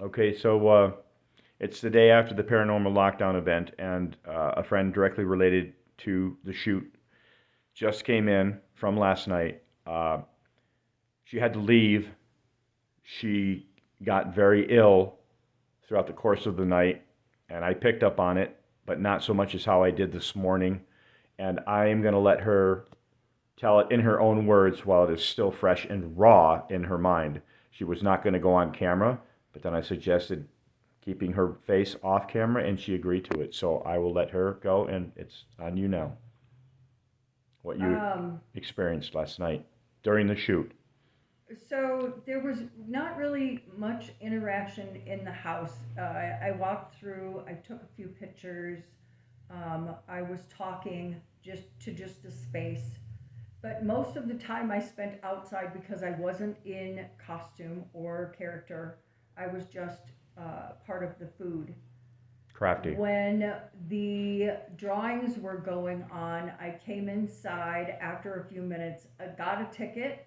Okay, so it's the day after the paranormal lockdown event, and a friend directly related to the shoot just came in from last night. She had to leave. She got very ill throughout the course of the night, and I picked up on it, but not so much as how I did this morning. And I am going to let her tell it in her own words while it is still fresh and raw in her mind. She was not going to go on camera, but then I suggested keeping her face off camera, and she agreed to it. So I will let her go, and it's on you now. What you Um, experienced last night during the shoot. so there was not really much interaction in the house. I walked through, I took a few pictures. I was talking just the space. But most of the time I spent outside because I wasn't in costume or character. I was just part of the food. Crafty. When the drawings were going on, I came inside after a few minutes, got a ticket.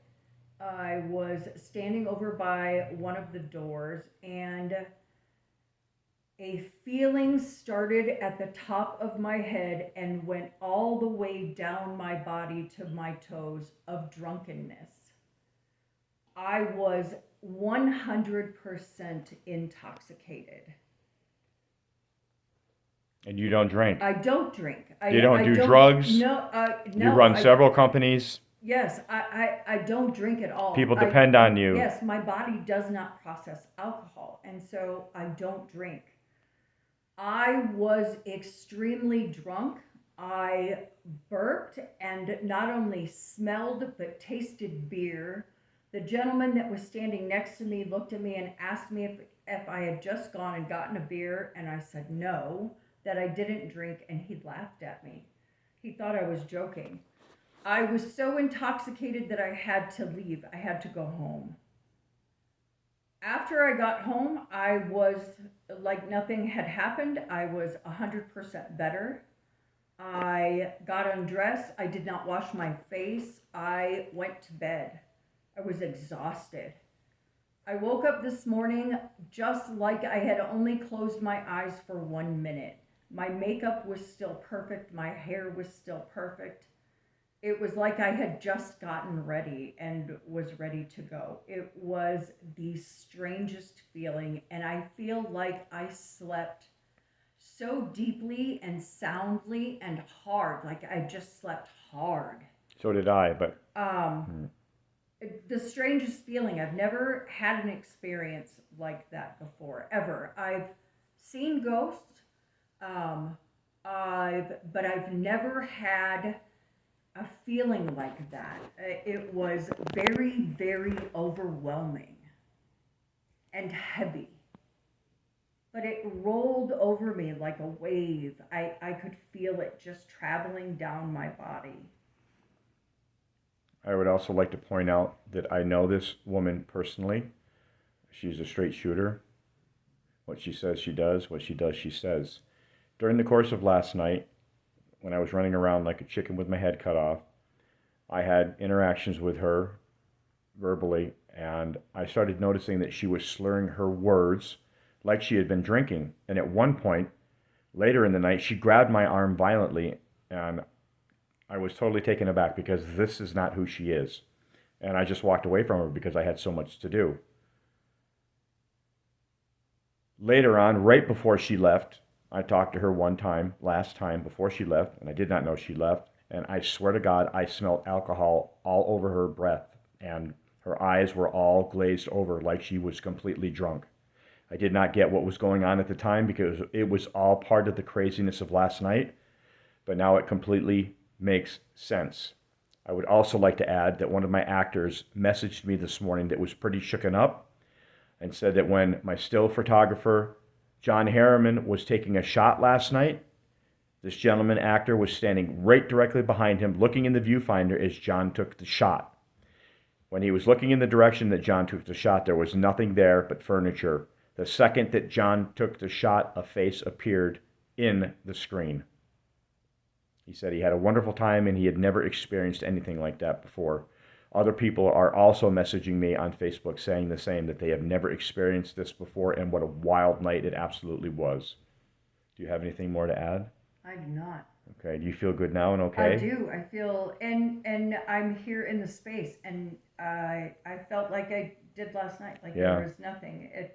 I was standing over by one of the doors, and a feeling started at the top of my head and went all the way down my body to my toes of drunkenness. I was 100% intoxicated. And you don't drink. I don't drink. You don't I do don't, drugs. no, You no, run several companies. yes, I don't drink at all. People depend on you. Yes, my body does not process alcohol, and so I don't drink. I was extremely drunk. I burped and not only smelled but tasted beer. The gentleman that was standing next to me looked at me and asked me if I had just gone and gotten a beer, and I said no, that I didn't drink, and he laughed at me. He thought I was joking. I was so intoxicated that I had to leave. I had to go home. After I got home, I was like nothing had happened. I was 100% better. I got undressed. I did not wash my face. I went to bed. I was exhausted. I woke up this morning just like I had only closed my eyes for 1 minute. My makeup was still perfect. My hair was still perfect. It was like I had just gotten ready and was ready to go. It was the strangest feeling, and I feel like I slept so deeply and soundly and hard, like I just slept hard. So did I, but Um, hmm. the strangest feeling. I've never had an experience like that before, ever. I've seen ghosts, um, but I've never had a feeling like that. It was very, very overwhelming and heavy, but it rolled over me like a wave. I could feel it just traveling down my body. I would also like to point out that I know this woman personally. She's a straight shooter. What she says, she does. What she does, she says. During the course of last night, when I was running around like a chicken with my head cut off, I had interactions with her verbally, and I started noticing that she was slurring her words like she had been drinking. And at one point, later in the night, she grabbed my arm violently, and I was totally taken aback because this is not who she is. And I just walked away from her because I had so much to do. Later on, right before she left, I talked to her one time, last time before she left, and I did not know she left. And I swear to God, I smelled alcohol all over her breath, and her eyes were all glazed over like she was completely drunk. I did not get what was going on at the time because it was all part of the craziness of last night, but now it completely makes sense. I would also like to add that one of my actors messaged me this morning that was pretty shooken up and said that when my still photographer, John Harriman, was taking a shot last night, this gentleman actor was standing right directly behind him, looking in the viewfinder as John took the shot. When he was looking in the direction that John took the shot, there was nothing there but furniture. The second that John took the shot, a face appeared in the screen. He said he had a wonderful time and he had never experienced anything like that before. Other people are also messaging me on Facebook saying the same, that they have never experienced this before, and what a wild night it absolutely was. Do you have anything more to add? I do not. Okay. Do you feel good now and I okay? do. I feel, and I'm here in the space, and I felt like I did last night. Like there Yeah. was nothing. It's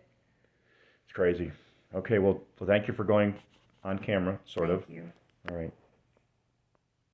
crazy. Okay. Well, thank you for going on camera, sort of. Thank you. All right.